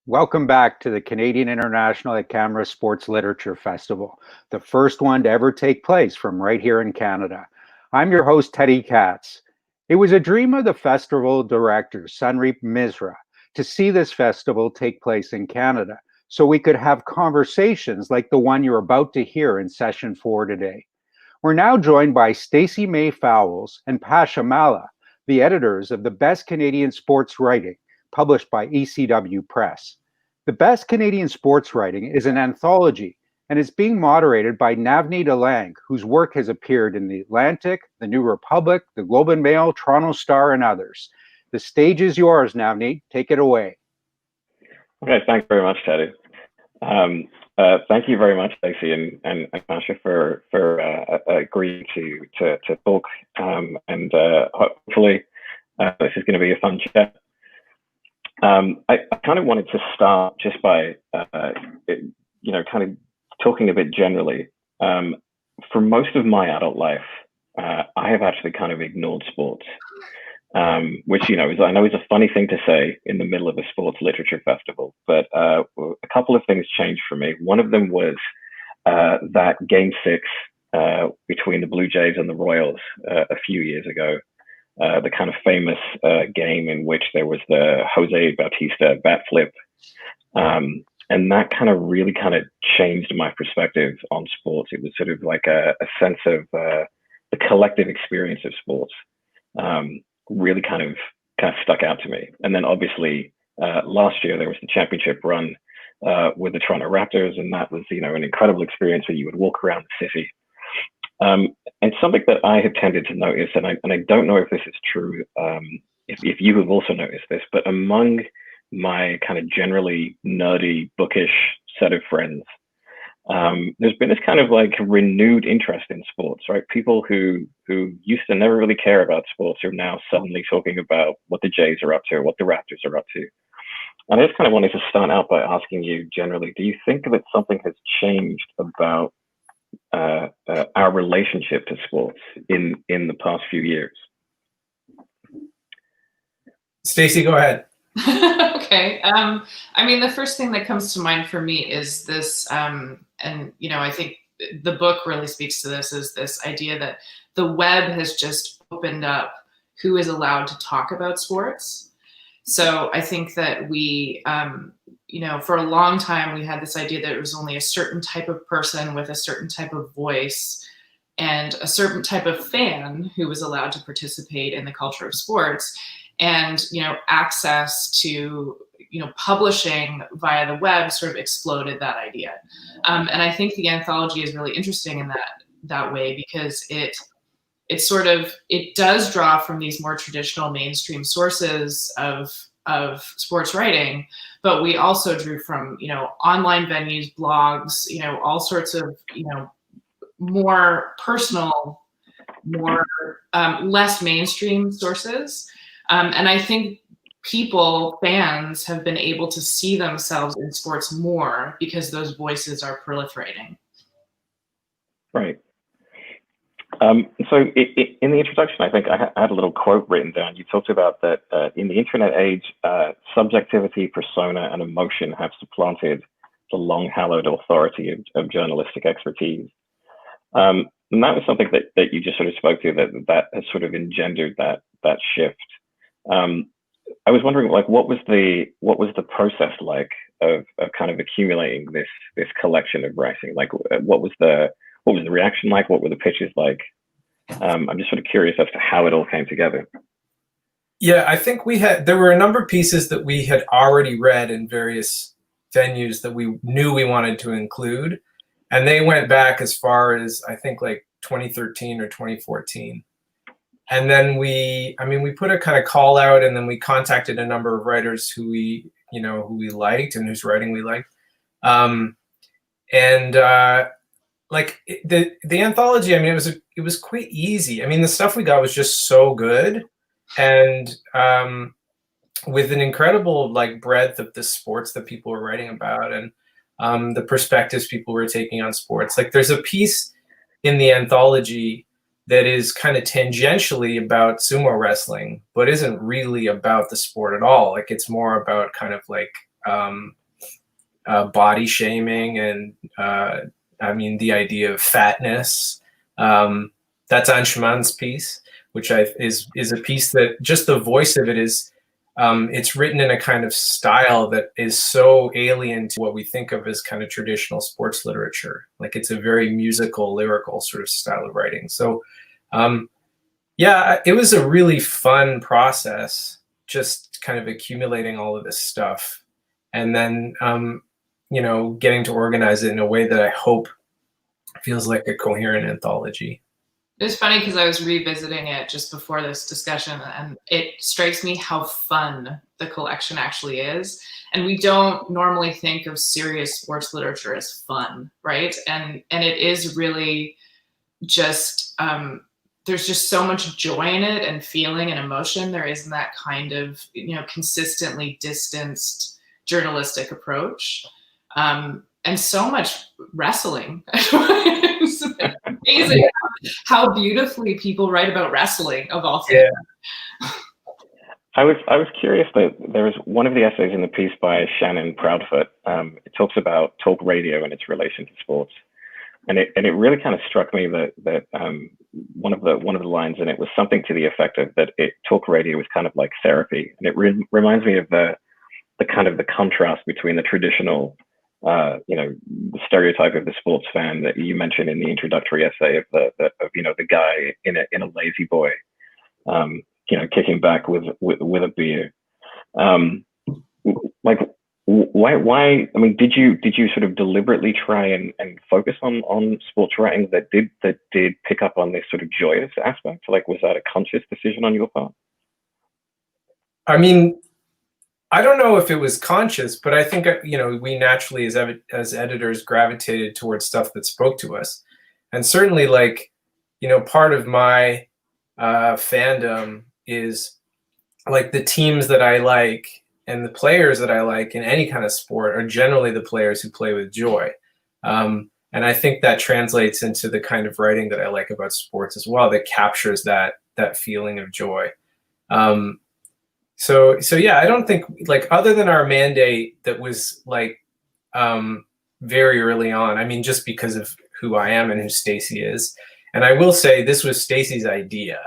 Welcome back to the Canadian International Ekamra Sports Literature Festival, the first one to ever take place from right here in Canada. I'm your host, Teddy Katz. It was a dream of the festival director, Sunreep Misra, to see this festival take place in Canada so we could have conversations like the one you're about to hear in session 4 today. We're now joined by Stacey May Fowles and Pasha Malla, the editors of the Best Canadian Sports Writing, published by ECW Press. The Best Canadian Sports Writing is an anthology and is being moderated by Navneet Alang, whose work has appeared in The Atlantic, The New Republic, The Globe and Mail, Toronto Star, and others. The stage is yours, Navneet. Take it away. Okay, thanks very much, Teddy. Thank you very much, Stacy and Pasha, for agreeing to talk, and hopefully this is going to be a fun chat. I kind of wanted to start just by, kind of talking a bit generally. For most of my adult life, I have actually kind of ignored sports, which, I know is a funny thing to say in the middle of a sports literature festival, but a couple of things changed for me. One of them was that Game 6 between the Blue Jays and the Royals a few years ago. The kind of famous game in which there was the Jose Bautista bat flip. And that kind of really kind of changed my perspective on sports. It was sort of like a sense of the collective experience of sports. Really kind of stuck out to me. And then obviously last year there was the championship run with the Toronto Raptors, and that was, an incredible experience where you would walk around the city. And something that I have tended to notice, and I don't know if this is true, if you have also noticed this, but among my kind of generally nerdy, bookish set of friends, there's been this kind of like renewed interest in sports, right? People who used to never really care about sports are now suddenly talking about what the Jays are up to, or what the Raptors are up to. And I just kind of wanted to start out by asking you generally, do you think that something has changed about our relationship to sports in the past few years? Stacy, go ahead. Okay. I mean, the first thing that comes to mind for me is this, and I think the book really speaks to this, is this idea that the web has just opened up who is allowed to talk about sports. So I think that we, for a long time, we had this idea that it was only a certain type of person with a certain type of voice and a certain type of fan who was allowed to participate in the culture of sports. And, access to, publishing via the web sort of exploded that idea. And I think the anthology is really interesting in that way, because it does draw from these more traditional mainstream sources of sports writing, but we also drew from, online venues, blogs, all sorts of, more personal, more less mainstream sources. And I think fans have been able to see themselves in sports more because those voices are proliferating. Right. So in the introduction, I think I had a little quote written down. You talked about that in the internet age, subjectivity, persona, and emotion have supplanted the long-hallowed authority of journalistic expertise. And that was something that you just sort of spoke to, that has sort of engendered that shift. I was wondering, like, what was the process like of kind of accumulating this collection of writing? Like, what was the reaction like? What were the pitches like? I'm just sort of curious as to how it all came together. Yeah, I think there were a number of pieces that we had already read in various venues that we knew we wanted to include. And they went back as far as, I think, like 2013 or 2014. And then we put a kind of call out, and then we contacted a number of writers who we liked and whose writing we liked. Like the anthology, it was quite easy. The stuff we got was just so good, and with an incredible breadth of the sports that people were writing about, and the perspectives people were taking on sports. Like, there's a piece in the anthology that is kind of tangentially about sumo wrestling, but isn't really about the sport at all. Like, it's more about kind of like body shaming and I mean the idea of fatness. That's Anshman's piece, which is a piece that just the voice of it is. It's written in a kind of style that is so alien to what we think of as kind of traditional sports literature. Like it's a very musical, lyrical sort of style of writing. So, yeah, it was a really fun process, just kind of accumulating all of this stuff, and then getting to organize it in a way that I hope feels like a coherent anthology. It's funny because I was revisiting it just before this discussion, and it strikes me how fun the collection actually is. And we don't normally think of serious sports literature as fun, right? And it is really just there's just so much joy in it and feeling and emotion. There isn't that kind of consistently distanced journalistic approach, and so much wrestling. It's amazing how beautifully people write about wrestling, of all things. Yeah. I was curious that there was one of the essays in the piece by Shannon Proudfoot. It talks about talk radio and its relation to sports, and it really kind of struck me that one of the lines in it was something to the effect of that talk radio was kind of like therapy, and it reminds me of the kind of the contrast between the traditional the stereotype of the sports fan that you mentioned in the introductory essay of the guy in a lazy boy, kicking back with a beer. Like why? I mean, did you sort of deliberately try and focus on sports writing that did pick up on this sort of joyous aspect? Like, was that a conscious decision on your part? I mean, I don't know if it was conscious, but I think, we naturally as editors gravitated towards stuff that spoke to us. And certainly part of my fandom is like the teams that I like and the players that I like in any kind of sport are generally the players who play with joy. And I think that translates into the kind of writing that I like about sports as well, that captures that feeling of joy. So yeah, I don't think other than our mandate that was very early on. I mean, just because of who I am and who Stacy is, and I will say this was Stacy's idea.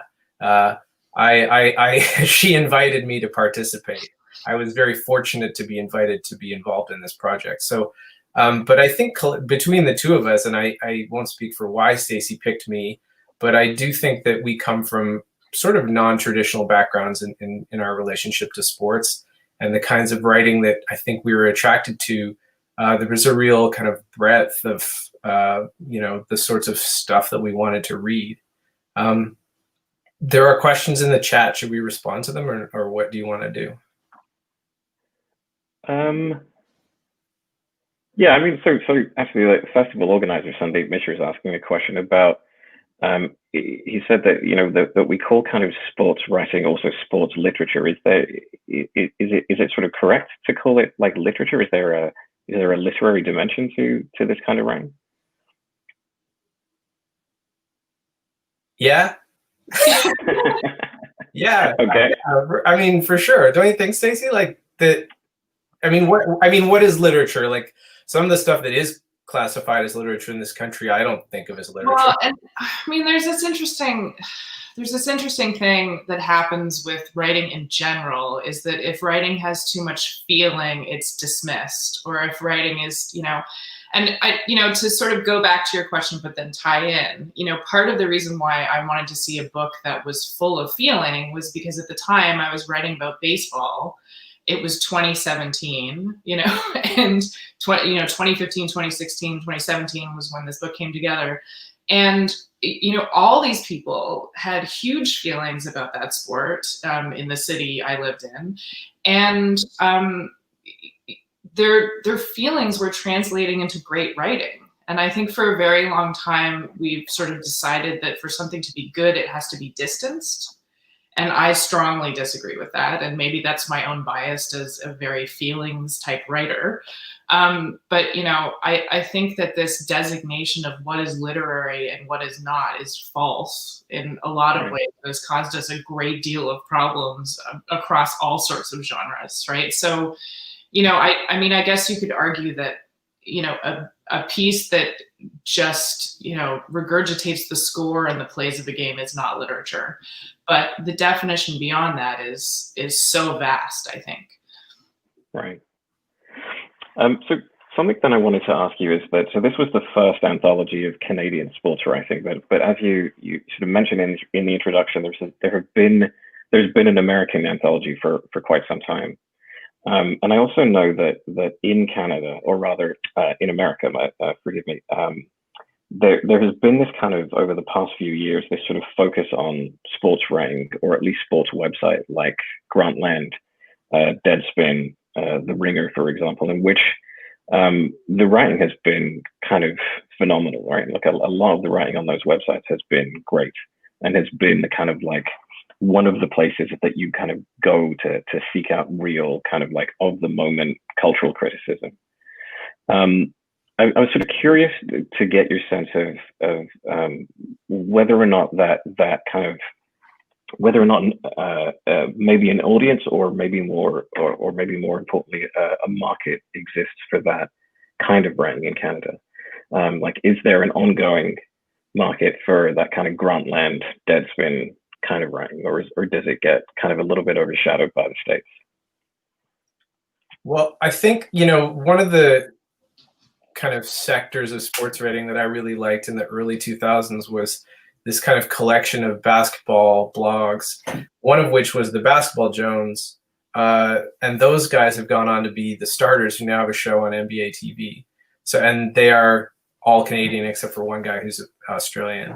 She invited me to participate. I was very fortunate to be invited to be involved in this project. So, but I think between the two of us, and I won't speak for why Stacy picked me, but I do think that we come from sort of non-traditional backgrounds in our relationship to sports, and the kinds of writing that I think we were attracted to. There was a real kind of breadth of the sorts of stuff that we wanted to read. There are questions in the chat. Should we respond to them, or what do you want to do? Yeah, I mean, so actually, the festival organizer Sandeep Mishra is asking a question about. He said that that we call kind of sports writing also sports literature. Is it sort of correct to call it like literature? Is there a literary dimension to this kind of writing? Yeah. Yeah. Okay. I mean, for sure. Don't you think, Stacy? Like that. I mean, what is literature? Like some of the stuff that is classified as literature in this country, I don't think of as literature. Well, and I mean, there's this interesting thing that happens with writing in general, is that if writing has too much feeling, it's dismissed, or if writing is, and I, to sort of go back to your question, but then tie in, part of the reason why I wanted to see a book that was full of feeling was because at the time I was writing about baseball. It was 2017, and 2015, 2016, 2017 was when this book came together. And, all these people had huge feelings about that sport in the city I lived in. And their feelings were translating into great writing. And I think for a very long time, we've sort of decided that for something to be good, it has to be distanced. And I strongly disagree with that. And maybe that's my own bias as a very feelings type writer. But, I think that this designation of what is literary and what is not is false in a lot of ways. It has caused us a great deal of problems across all sorts of genres, right? So, I mean, I guess you could argue that, a piece that just, regurgitates the score and the plays of the game is not literature. But the definition beyond that is so vast, I think. Right. So something that I wanted to ask you is that, so this was the first anthology of Canadian sports writing, but as you sort of mentioned in the introduction, there's been an American anthology for quite some time. And I also know that in Canada, or rather in America, forgive me, there has been this kind of, over the past few years, this sort of focus on sports writing, or at least sports website like Grantland, Deadspin, The Ringer, for example, in which the writing has been kind of phenomenal, right? Like a lot of the writing on those websites has been great, and has been the kind of like one of the places that you kind of go to seek out real kind of like of the moment cultural criticism. I was sort of curious to get your sense of whether or not that kind of, whether or not maybe an audience, or maybe more importantly, a market exists for that kind of writing in Canada. Like, is there an ongoing market for that kind of Grantland, Deadspin kind of writing, or does it get kind of a little bit overshadowed by the States? Well, I think, one of the kind of sectors of sports writing that I really liked in the early 2000s was this kind of collection of basketball blogs, one of which was the Basketball Jones. And those guys have gone on to be the Starters, who now have a show on NBA TV. So, and they are all Canadian except for one guy who's Australian.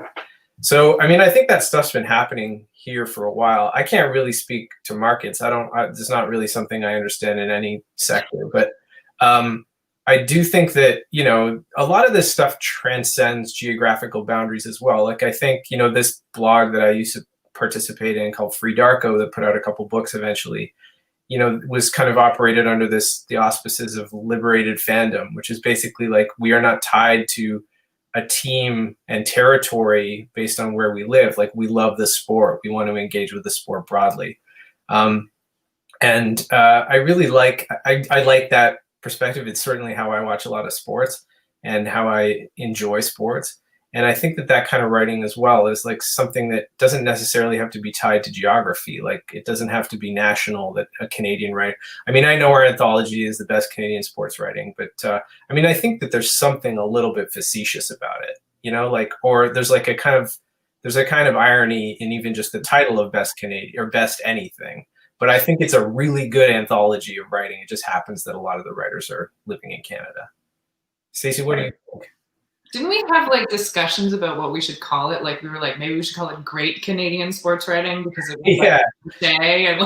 So, I mean, I think that stuff's been happening here for a while. I can't really speak to markets. It's not really something I understand in any sector, but I do think that, a lot of this stuff transcends geographical boundaries as well. Like, I think, this blog that I used to participate in called Free Darko, that put out a couple books eventually, was kind of operated under the auspices of liberated fandom, which is basically like, we are not tied to a team and territory based on where we live. Like, we love the sport. We want to engage with the sport broadly. And I really like that perspective. It's certainly how I watch a lot of sports and how I enjoy sports. And I think that kind of writing as well is like something that doesn't necessarily have to be tied to geography. Like, it doesn't have to be national, that a Canadian writer. I mean, I know our anthology is the best Canadian sports writing, but I mean, I think that there's something a little bit facetious about it, or there's a kind of irony in even just the title of Best Canadian or Best Anything. But I think it's a really good anthology of writing. It just happens that a lot of the writers are living in Canada. Stacey, what do you think? Didn't we have discussions about what we should call it? Like, we were like, maybe we should call it Great Canadian Sports Writing, because it was day and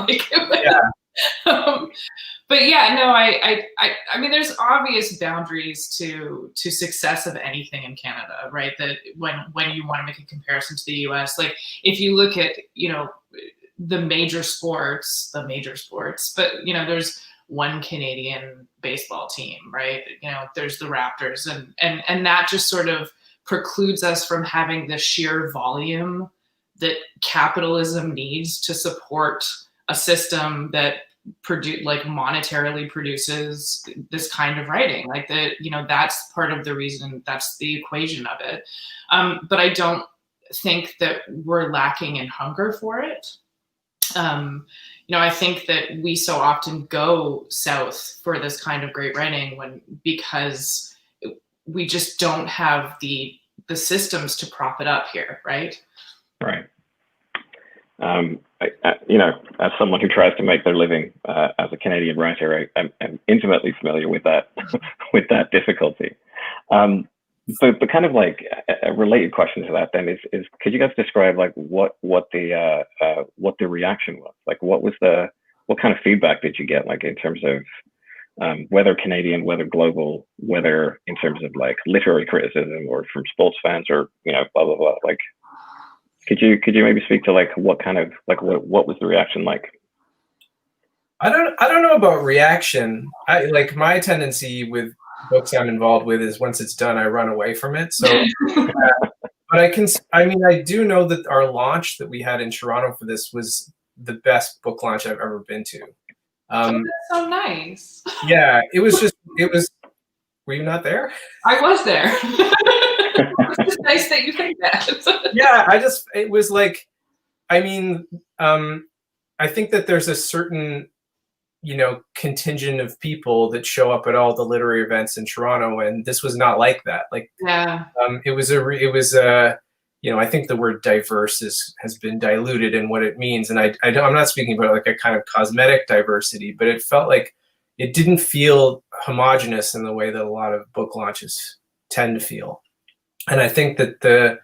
but yeah, no, I mean, there's obvious boundaries to success of anything in Canada, right? That when you want to make a comparison to the US, like if you look at, the major sports, but there's one Canadian baseball team, right? There's the Raptors, and that just sort of precludes us from having the sheer volume that capitalism needs to support a system that monetarily produces this kind of writing. Like that's part of the reason, that's the equation of it. But I don't think that we're lacking in hunger for it. I think that we so often go south for this kind of great writing because we just don't have the systems to prop it up here, right? Right. As someone who tries to make their living as a Canadian writer, I'm intimately familiar with that with that difficulty. But kind of like a related question to that then is could you guys describe what the reaction was? Like, what kind of feedback did you get, like in terms of whether Canadian, whether global, whether in terms of like literary criticism or from sports fans or blah blah blah? Like, could you maybe speak to what kind of what was the reaction like? I don't know about reaction. My tendency with books I'm involved with is once it's done, I run away from it. So, but I do know that our launch that we had in Toronto for this was the best book launch I've ever been to. Oh, that's so nice. Yeah, it was. Were you not there? I was there. It's just nice that you think that. Yeah, it was like, I mean, I think that there's a certain, contingent of people that show up at all the literary events in Toronto, and this was not like that. Like, yeah, I think the word diverse has been diluted in what it means, and I'm not speaking about like a kind of cosmetic diversity, but it felt like it didn't feel homogenous in the way that a lot of book launches tend to feel. And I think that the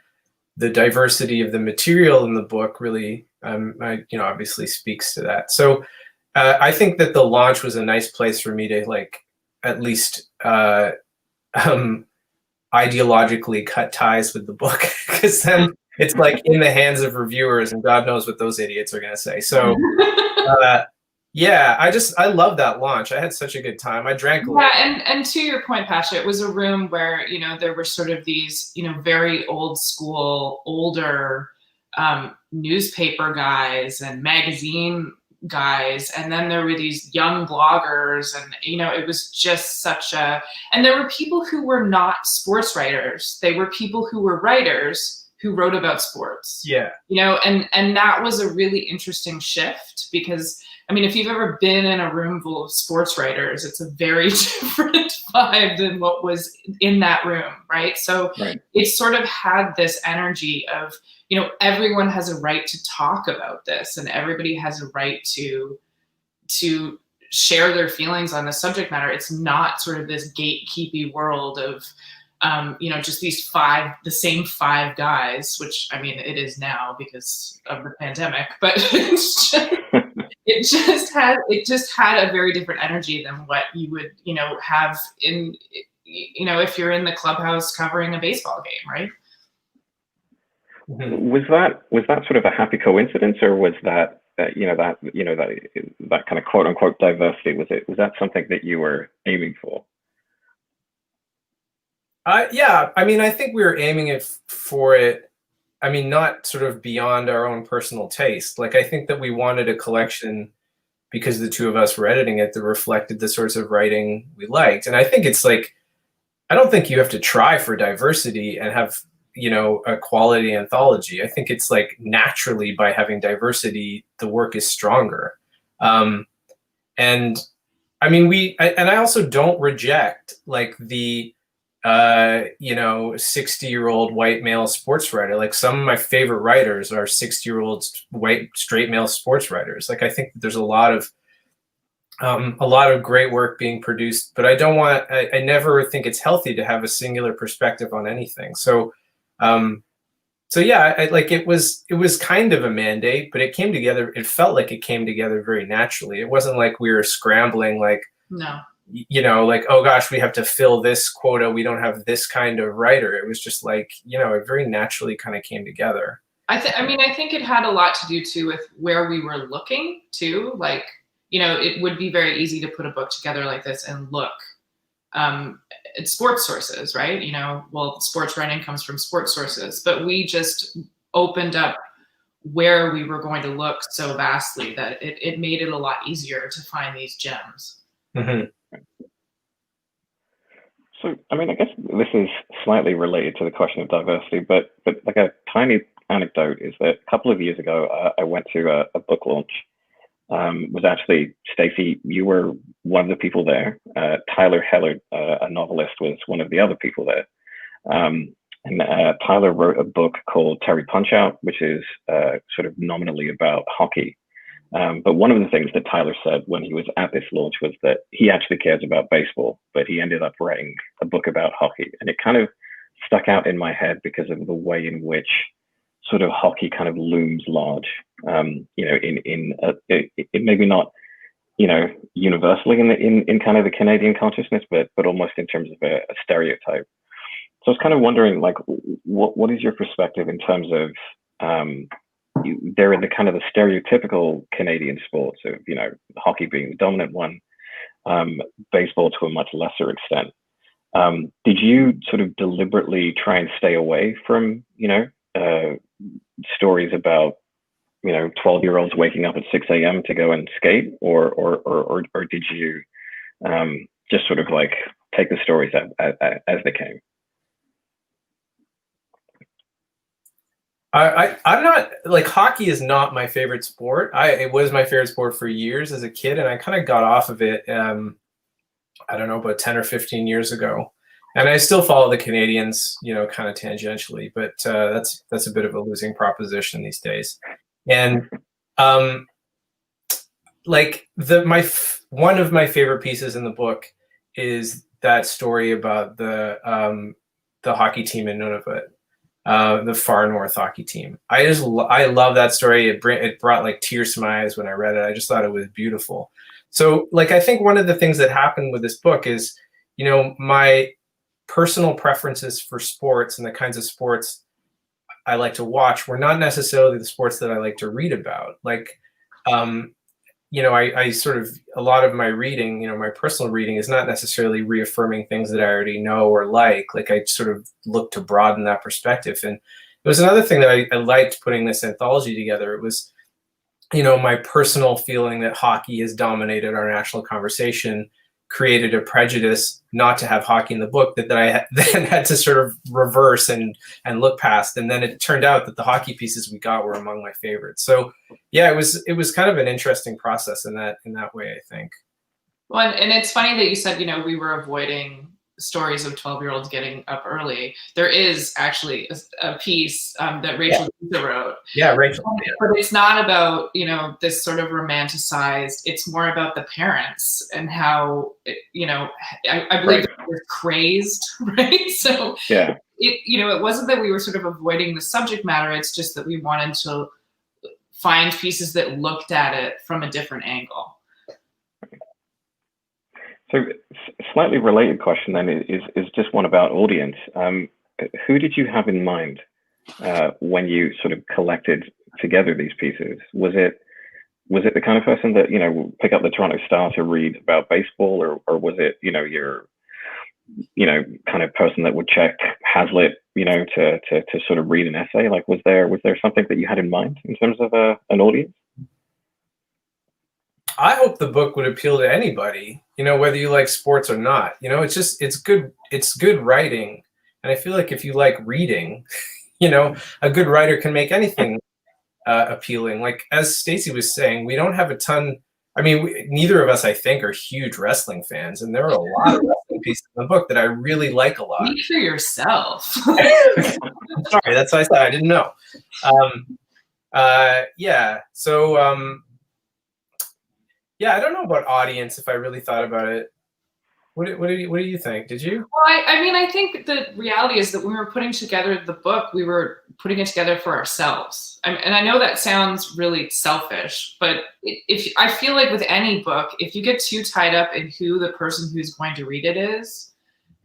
diversity of the material in the book really, obviously speaks to that. So I think that the launch was a nice place for me to like at least ideologically cut ties with the book, because then it's like in the hands of reviewers, and God knows what those idiots are going to say. So yeah, I love that launch. I had such a good time. I drank a lot. Yeah, and to your point, Pasha, it was a room where, there were sort of these, very old school, older newspaper guys and magazine guys, and then there were these young bloggers, and it was just and there were people who were not sports writers. They were people who were writers who wrote about sports. Yeah. And that was a really interesting shift, because if you've ever been in a room full of sports writers, it's a very different vibe than what was in that room, right? So It sort of had this energy of, everyone has a right to talk about this, and everybody has a right to share their feelings on the subject matter. It's not sort of this gatekeepy world of, just the same five guys, which, it is now because of the pandemic, but it just had a very different energy than what you would, have in, if you're in the clubhouse covering a baseball game, right? Was that sort of a happy coincidence, or was that that kind of quote unquote diversity? Was that something that you were aiming for? Yeah, I think we were aiming for it. Not sort of beyond our own personal taste. Like, I think that we wanted a collection, because the two of us were editing it, that reflected the sorts of writing we liked. And I think it's like, I don't think you have to try for diversity and have, a quality anthology. I think it's like naturally, by having diversity, the work is stronger. And I also don't reject like the 60-year-old white male sports writer. Like, some of my favorite writers are 60-year-old white straight male sports writers. Like, I think that there's a lot of great work being produced, but I never think it's healthy to have a singular perspective on anything. So yeah, it was kind of a mandate, but it came together. It felt like it came together very naturally. It wasn't like we were scrambling, like, no. Like, oh gosh, we have to fill this quota, we don't have this kind of writer. It was just like, it very naturally kind of came together. I think it had a lot to do too with where we were looking too. Like, it would be very easy to put a book together like this and look at sports sources, right? Sports writing comes from sports sources, but we just opened up where we were going to look so vastly that it made it a lot easier to find these gems. Mm-hmm. So, I guess this is slightly related to the question of diversity, but like a tiny anecdote is that a couple of years ago, I went to a book launch. Was actually, Stacy, you were one of the people there. Tyler Heller, a novelist, was one of the other people there. And Tyler wrote a book called Terry Punch-Out, which is sort of nominally about hockey. But one of the things that Tyler said when he was at this launch was that he actually cares about baseball, but he ended up writing a book about hockey. And it kind of stuck out in my head because of the way in which sort of hockey kind of looms large, in maybe not, universally in kind of the Canadian consciousness, but almost in terms of a stereotype. So I was kind of wondering, like, what is your perspective in terms of, there are the kind of the stereotypical Canadian sports of, hockey being the dominant one, baseball to a much lesser extent. Did you sort of deliberately try and stay away from, stories about, 12-year-olds waking up at 6 a.m. to go and skate, or did you just sort of like take the stories as they came? I'm not, like, hockey is not my favorite sport. It was my favorite sport for years as a kid, and I kind of got off of it, I don't know, about 10 or 15 years ago. And I still follow the Canadians, kind of tangentially, but that's a bit of a losing proposition these days. And like one of my favorite pieces in the book is that story about the hockey team in Nunavut. The Far North hockey team. I love that story. It brought like tears to my eyes when I read it. I just thought it was beautiful. So like, I think one of the things that happened with this book is, my personal preferences for sports and the kinds of sports I like to watch were not necessarily the sports that I like to read about. Like, I sort of, a lot of my reading, my personal reading is not necessarily reaffirming things that I already know or like I sort of look to broaden that perspective. And it was another thing that I liked putting this anthology together. It was, my personal feeling that hockey has dominated our national conversation created a prejudice not to have hockey in the book that I then had to sort of reverse and look past. And then it turned out that the hockey pieces we got were among my favorites. So yeah, it was kind of an interesting process in that way, I think. Well, and it's funny that you said, we were avoiding stories of 12-year-olds getting up early. There is actually a piece that Rachel wrote. Yeah, Rachel. But it's not about, this sort of romanticized, it's more about the parents and how, I believe they were crazed, right? So yeah, it wasn't that we were sort of avoiding the subject matter. It's just that we wanted to find pieces that looked at it from a different angle. So, slightly related question then is just one about audience. Who did you have in mind when you sort of collected together these pieces? Was it the kind of person that pick up the Toronto Star to read about baseball, or was it your kind of person that would check Hazlitt to sort of read an essay? Like, was there something that you had in mind in terms of an audience? I hope the book would appeal to anybody, whether you like sports or not. It's good writing. And I feel like if you like reading, a good writer can make anything appealing. Like, as Stacy was saying, we don't have a ton. I mean, neither of us, I think, are huge wrestling fans. And there are a lot of wrestling pieces in the book that I really like a lot. Speak for yourself. Sorry, that's what I said. I didn't know. Yeah. So, yeah, I don't know about audience if I really thought about it. What do you think? Did you? Well, I think the reality is that when we were putting together the book, we were putting it together for ourselves. And I know that sounds really selfish, but if I feel like with any book, if you get too tied up in who the person who's going to read it is,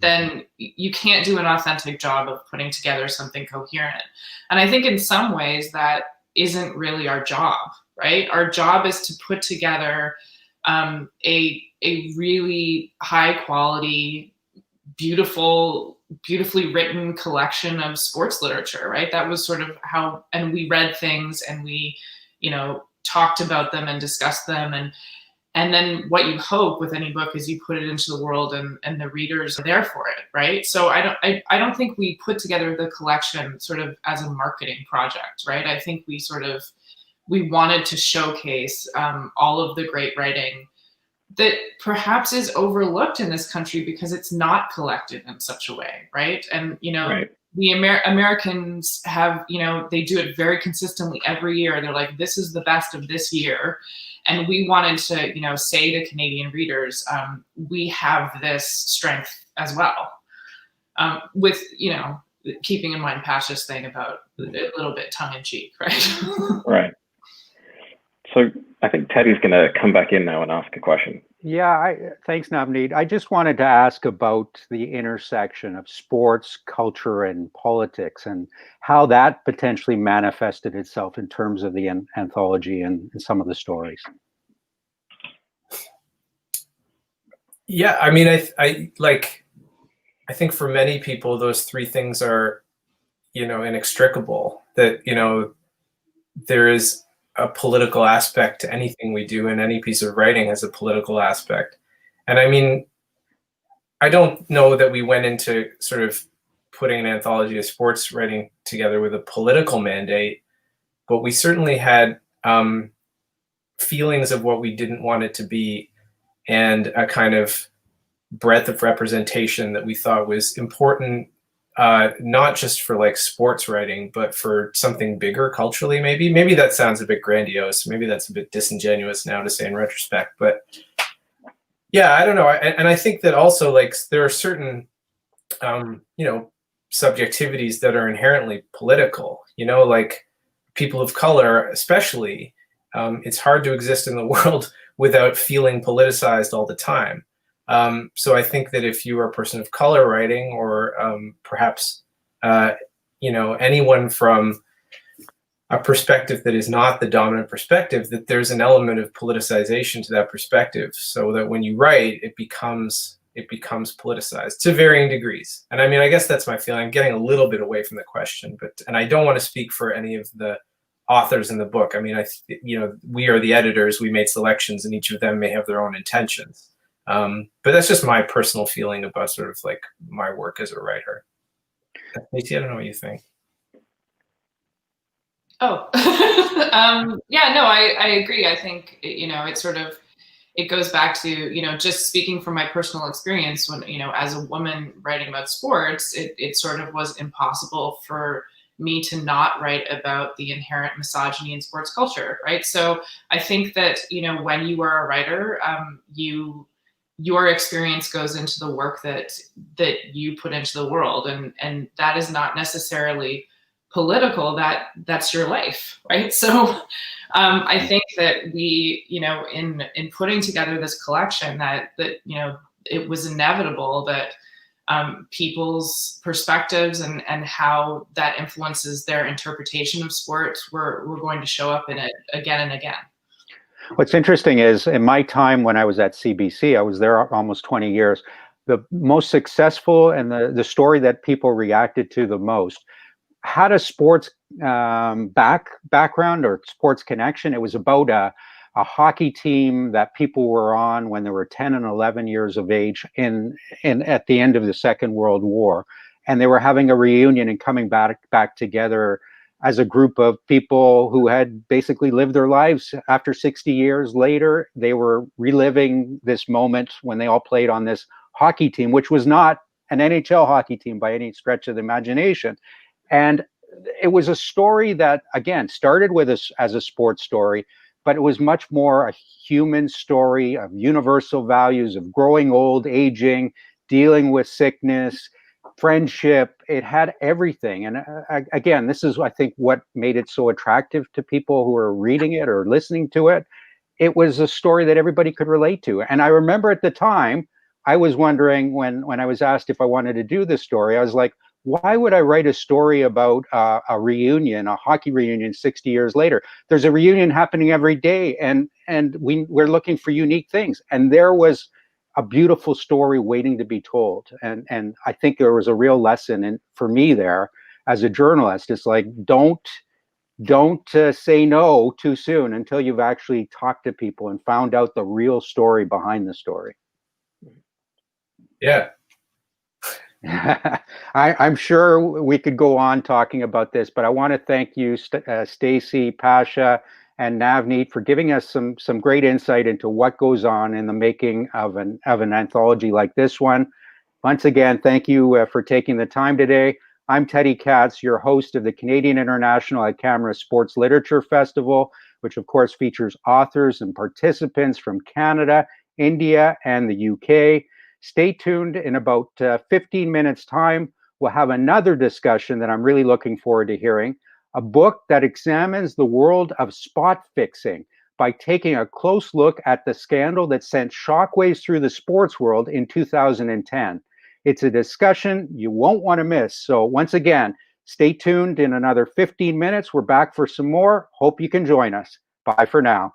then you can't do an authentic job of putting together something coherent. And I think in some ways that isn't really our job. Right? Our job is to put together a really high quality, beautifully written collection of sports literature, right? That was sort of how, and we read things and we, talked about them and discussed them. And then what you hope with any book is you put it into the world and the readers are there for it, right? So I don't think we put together the collection sort of as a marketing project, right? I think we wanted to showcase all of the great writing that perhaps is overlooked in this country because it's not collected in such a way, right? And, right. The Americans have, they do it very consistently every year. They're like, this is the best of this year. And we wanted to, say to Canadian readers, we have this strength as well. With, keeping in mind Pasha's thing about a little bit tongue in cheek, right? Right. So I think Teddy's going to come back in now and ask a question. Yeah, thanks, Navneet. I just wanted to ask about the intersection of sports, culture, and politics, and how that potentially manifested itself in terms of the anthology and some of the stories. Yeah, I mean, I think for many people, those three things are, inextricable. That, there is a political aspect to anything we do, and any piece of writing has a political aspect. And I mean, I don't know that we went into sort of putting an anthology of sports writing together with a political mandate, but we certainly had feelings of what we didn't want it to be, and a kind of breadth of representation that we thought was important, not just for like sports writing, but for something bigger culturally. Maybe that sounds a bit grandiose. Maybe that's a bit disingenuous now to say in retrospect, but yeah, I don't know. And I think that also, like, there are certain, subjectivities that are inherently political, like people of color, especially. It's hard to exist in the world without feeling politicized all the time. So I think that if you are a person of color writing, or perhaps, anyone from a perspective that is not the dominant perspective, that there's an element of politicization to that perspective, so that when you write, it becomes politicized to varying degrees. And I mean, I guess that's my feeling. I'm getting a little bit away from the question, and I don't want to speak for any of the authors in the book. I mean, we are the editors, we made selections, and each of them may have their own intentions. But that's just my personal feeling about sort of like my work as a writer. Stacey, I don't know what you think. Oh, yeah, no, I agree. I think, it goes back to, just speaking from my personal experience when, as a woman writing about sports, it sort of was impossible for me to not write about the inherent misogyny in sports culture, right? So I think that, when you are a writer, your experience goes into the work that you put into the world, and that is not necessarily political. That's your life, right? So I think that we, in putting together this collection, that it was inevitable that people's perspectives and how that influences their interpretation of sports were going to show up in it again and again. What's interesting is, in my time when I was at CBC, I was there almost 20 years, the most successful and the story that people reacted to the most had a sports background or sports connection. It was about a hockey team that people were on when they were 10 and 11 years of age at the end of the Second World War. And they were having a reunion and coming back together as a group of people who had basically lived their lives. After 60 years later, they were reliving this moment when they all played on this hockey team, which was not an NHL hockey team by any stretch of the imagination. And it was a story that, again, started with us as a sports story, but it was much more a human story of universal values, of growing old, aging, dealing with sickness, friendship. It had everything. And again, this is, I think, what made it so attractive to people who were reading it or listening to it. It was a story that everybody could relate to. And I remember at the time, I was wondering when I was asked if I wanted to do this story, I was like, why would I write a story about a reunion, a hockey reunion 60 years later? There's a reunion happening every day, and we're looking for unique things. And there was a beautiful story waiting to be told. And I think there was a real lesson for me there as a journalist. It's like, don't say no too soon until you've actually talked to people and found out the real story behind the story. Yeah. I'm sure we could go on talking about this, but I want to thank you, Stacy, Pasha, and Navneet, for giving us some great insight into what goes on in the making of an anthology like this one. Once again, thank you for taking the time today. I'm Teddy Katz, your host of the Canadian International Ekamra Sports Literature Festival, which of course features authors and participants from Canada, India, and the UK. Stay tuned. In about 15 minutes time, we'll have another discussion that I'm really looking forward to hearing, a book that examines the world of spot fixing by taking a close look at the scandal that sent shockwaves through the sports world in 2010. It's a discussion you won't want to miss. So once again, stay tuned. In another 15 minutes, we're back for some more. Hope you can join us. Bye for now.